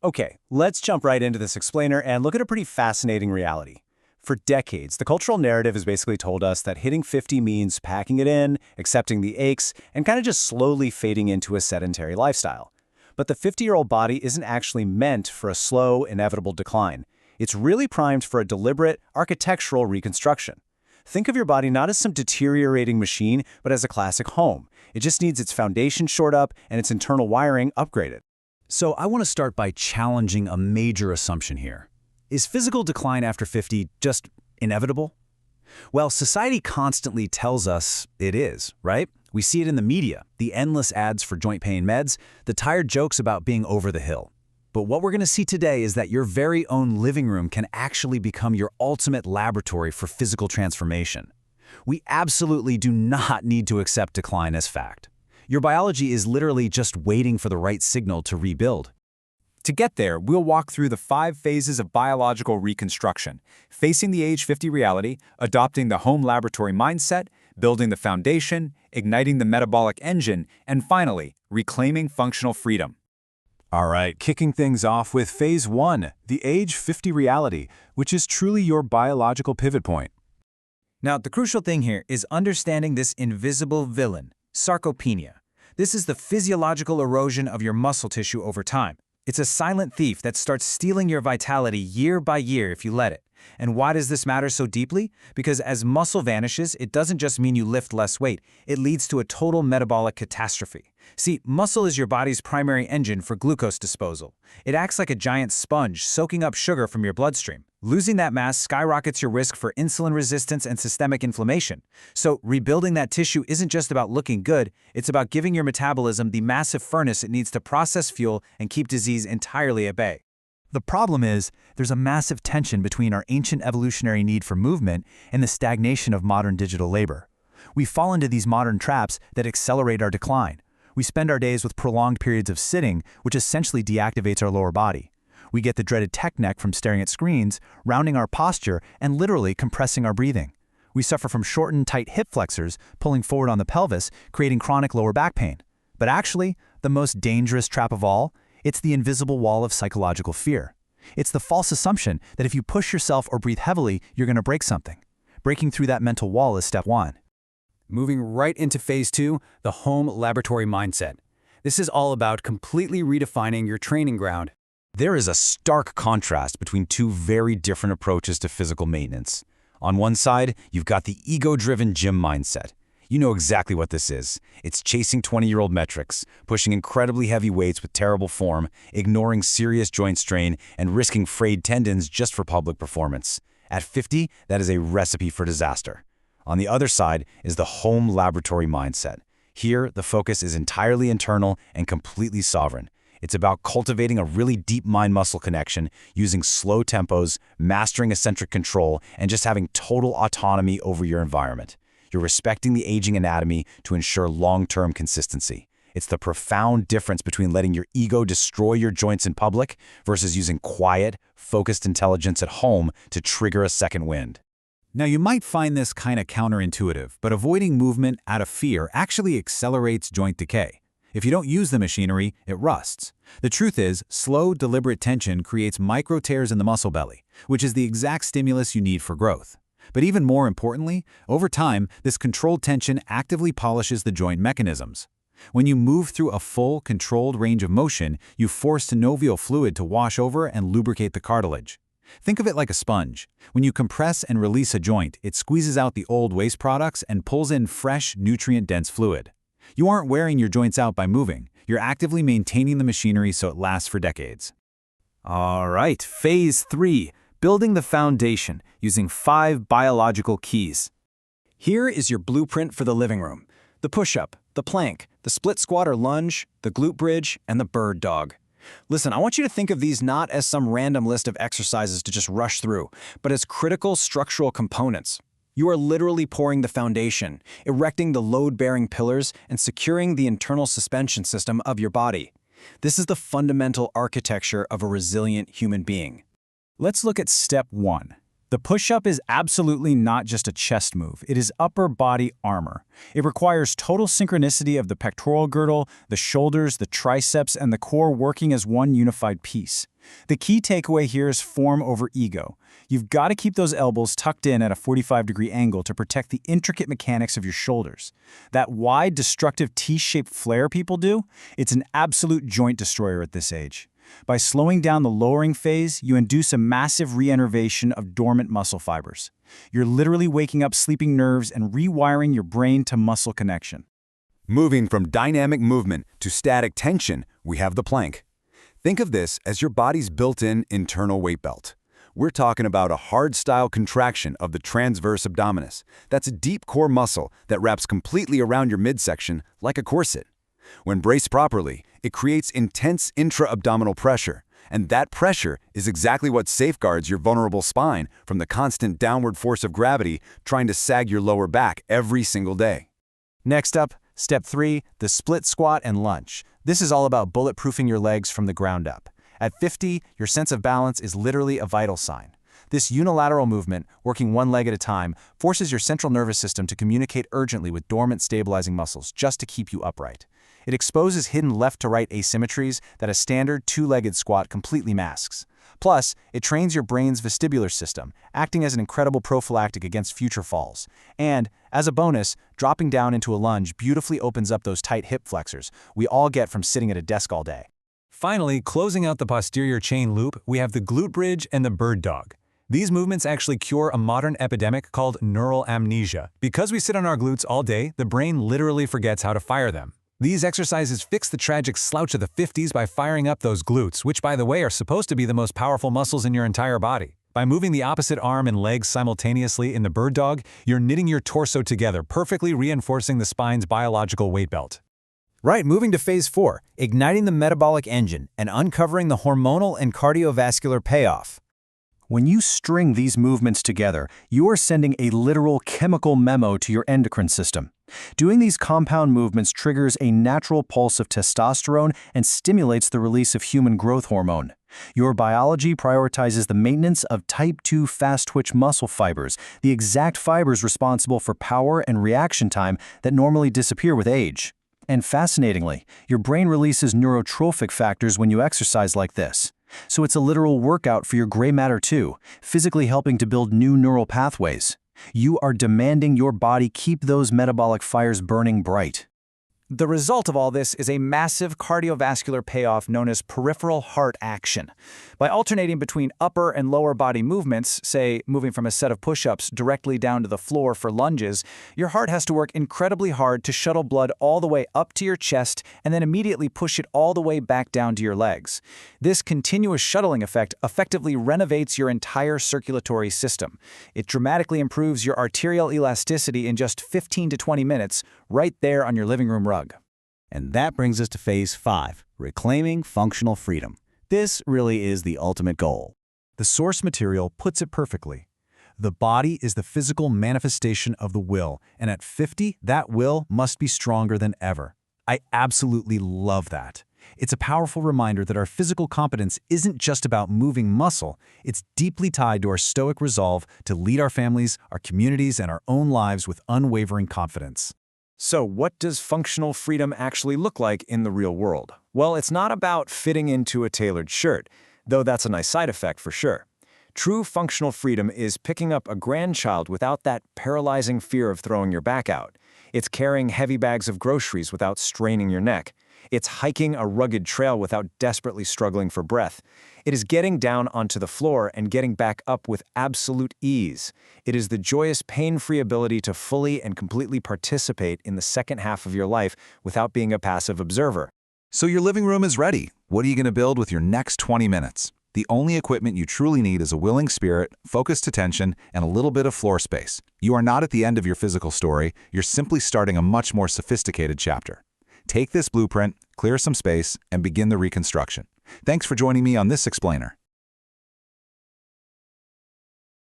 Okay, let's jump right into this explainer and look at a pretty fascinating reality. For decades, the cultural narrative has basically told us that hitting 50 means packing it in, accepting the aches, and kind of just slowly fading into a sedentary lifestyle. But the 50-year-old body isn't actually meant for a slow, inevitable decline. It's really primed for a deliberate, architectural reconstruction. Think of your body not as some deteriorating machine, but as a classic home. It just needs its foundation shored up and its internal wiring upgraded. So I want to start by challenging a major assumption here. Is physical decline after 50 just inevitable? Well, society constantly tells us it is, right? We see it in the media, the endless ads for joint pain meds, the tired jokes about being over the hill. But what we're going to see today is that your very own living room can actually become your ultimate laboratory for physical transformation. We absolutely do not need to accept decline as fact. Your biology is literally just waiting for the right signal to rebuild. To get there, we'll walk through the 5 phases of biological reconstruction: facing the age 50 reality, adopting the home laboratory mindset, building the foundation, igniting the metabolic engine, and finally, reclaiming functional freedom. All right, kicking things off with Phase 1, the age 50 reality, which is truly your biological pivot point. Now, the crucial thing here is understanding this invisible villain, sarcopenia. This is the physiological erosion of your muscle tissue over time. It's a silent thief that starts stealing your vitality year by year if you let it. And why does this matter so deeply? Because as muscle vanishes, it doesn't just mean you lift less weight. It leads to a total metabolic catastrophe. See, muscle is your body's primary engine for glucose disposal. It acts like a giant sponge, soaking up sugar from your bloodstream. Losing that mass skyrockets your risk for insulin resistance and systemic inflammation. So rebuilding that tissue isn't just about looking good, it's about giving your metabolism the massive furnace it needs to process fuel and keep disease entirely at bay. The problem is, there's a massive tension between our ancient evolutionary need for movement and the stagnation of modern digital labor. We fall into these modern traps that accelerate our decline. We spend our days with prolonged periods of sitting, which essentially deactivates our lower body. We get the dreaded tech neck from staring at screens, rounding our posture, and literally compressing our breathing. We suffer from shortened, tight hip flexors, pulling forward on the pelvis, creating chronic lower back pain. But actually, the most dangerous trap of all, it's the invisible wall of psychological fear. It's the false assumption that if you push yourself or breathe heavily, you're going to break something. Breaking through that mental wall is step 1. Moving right into Phase 2, the home laboratory mindset. This is all about completely redefining your training ground. There is a stark contrast between two very different approaches to physical maintenance. On one side, you've got the ego-driven gym mindset. You know exactly what this is. It's chasing 20-year-old metrics, pushing incredibly heavy weights with terrible form, ignoring serious joint strain, and risking frayed tendons just for public performance. At 50, that is a recipe for disaster. On the other side is the home laboratory mindset. Here, the focus is entirely internal and completely sovereign. It's about cultivating a really deep mind-muscle connection, using slow tempos, mastering eccentric control, and just having total autonomy over your environment. You're respecting the aging anatomy to ensure long-term consistency. It's the profound difference between letting your ego destroy your joints in public versus using quiet, focused intelligence at home to trigger a second wind. Now, you might find this kind of counterintuitive, but avoiding movement out of fear actually accelerates joint decay. If you don't use the machinery, it rusts. The truth is, slow, deliberate tension creates micro tears in the muscle belly, which is the exact stimulus you need for growth. But even more importantly, over time, this controlled tension actively polishes the joint mechanisms. When you move through a full, controlled range of motion, you force synovial fluid to wash over and lubricate the cartilage. Think of it like a sponge. When you compress and release a joint, it squeezes out the old waste products and pulls in fresh, nutrient-dense fluid. You aren't wearing your joints out by moving. You're actively maintaining the machinery so it lasts for decades. All right, Phase 3, building the foundation using 5 biological keys. Here is your blueprint for the living room: the push-up, the plank, the split squat or lunge, the glute bridge, and the bird dog. Listen, I want you to think of these not as some random list of exercises to just rush through, but as critical structural components. You are literally pouring the foundation, erecting the load-bearing pillars, and securing the internal suspension system of your body. This is the fundamental architecture of a resilient human being. Let's look at step 1, The push-up is absolutely not just a chest move. It is upper body armor. It requires total synchronicity of the pectoral girdle, the shoulders, the triceps, and the core working as one unified piece. The key takeaway here is form over ego. You've got to keep those elbows tucked in at a 45-degree angle to protect the intricate mechanics of your shoulders. That wide, destructive T-shaped flare people do, it's an absolute joint destroyer at this age. By slowing down the lowering phase, you induce a massive reinnervation of dormant muscle fibers. You're literally waking up sleeping nerves and rewiring your brain to muscle connection. Moving from dynamic movement to static tension, we have the plank. Think of this as your body's built-in internal weight belt. We're talking about a hard-style contraction of the transverse abdominis. That's a deep core muscle that wraps completely around your midsection like a corset. When braced properly, it creates intense intra-abdominal pressure, and that pressure is exactly what safeguards your vulnerable spine from the constant downward force of gravity trying to sag your lower back every single day. Next up, step 3, the split squat and lunge. This is all about bulletproofing your legs from the ground up. At 50, your sense of balance is literally a vital sign. This unilateral movement, working one leg at a time, forces your central nervous system to communicate urgently with dormant stabilizing muscles just to keep you upright. It exposes hidden left-to-right asymmetries that a standard two-legged squat completely masks. Plus, it trains your brain's vestibular system, acting as an incredible prophylactic against future falls. And, as a bonus, dropping down into a lunge beautifully opens up those tight hip flexors we all get from sitting at a desk all day. Finally, closing out the posterior chain loop, we have the glute bridge and the bird dog. These movements actually cure a modern epidemic called neural amnesia. Because we sit on our glutes all day, the brain literally forgets how to fire them. These exercises fix the tragic slouch of the 50s by firing up those glutes, which, by the way, are supposed to be the most powerful muscles in your entire body. By moving the opposite arm and legs simultaneously in the bird dog, you're knitting your torso together, perfectly reinforcing the spine's biological weight belt. Right, moving to phase 4, igniting the metabolic engine and uncovering the hormonal and cardiovascular payoff. When you string these movements together, you are sending a literal chemical memo to your endocrine system. Doing these compound movements triggers a natural pulse of testosterone and stimulates the release of human growth hormone. Your biology prioritizes the maintenance of type 2 fast-twitch muscle fibers, the exact fibers responsible for power and reaction time that normally disappear with age. And fascinatingly, your brain releases neurotrophic factors when you exercise like this. So it's a literal workout for your gray matter too, physically helping to build new neural pathways. You are demanding your body keep those metabolic fires burning bright. The result of all this is a massive cardiovascular payoff known as peripheral heart action. By alternating between upper and lower body movements, say moving from a set of push-ups directly down to the floor for lunges, your heart has to work incredibly hard to shuttle blood all the way up to your chest and then immediately push it all the way back down to your legs. This continuous shuttling effect effectively renovates your entire circulatory system. It dramatically improves your arterial elasticity in just 15 to 20 minutes, right there on your living room rug. And that brings us to phase 5, reclaiming functional freedom. This really is the ultimate goal. The source material puts it perfectly. The body is the physical manifestation of the will, and at 50, that will must be stronger than ever. I absolutely love that. It's a powerful reminder that our physical competence isn't just about moving muscle, it's deeply tied to our stoic resolve to lead our families, our communities, and our own lives with unwavering confidence. So what does functional freedom actually look like in the real world? Well, it's not about fitting into a tailored shirt, though that's a nice side effect for sure. True functional freedom is picking up a grandchild without that paralyzing fear of throwing your back out. It's carrying heavy bags of groceries without straining your neck. It's hiking a rugged trail without desperately struggling for breath. It is getting down onto the floor and getting back up with absolute ease. It is the joyous, pain-free ability to fully and completely participate in the second half of your life without being a passive observer. So your living room is ready. What are you going to build with your next 20 minutes? The only equipment you truly need is a willing spirit, focused attention, and a little bit of floor space. You are not at the end of your physical story. You're simply starting a much more sophisticated chapter. Take this blueprint, clear some space, and begin the reconstruction. Thanks for joining me on this explainer.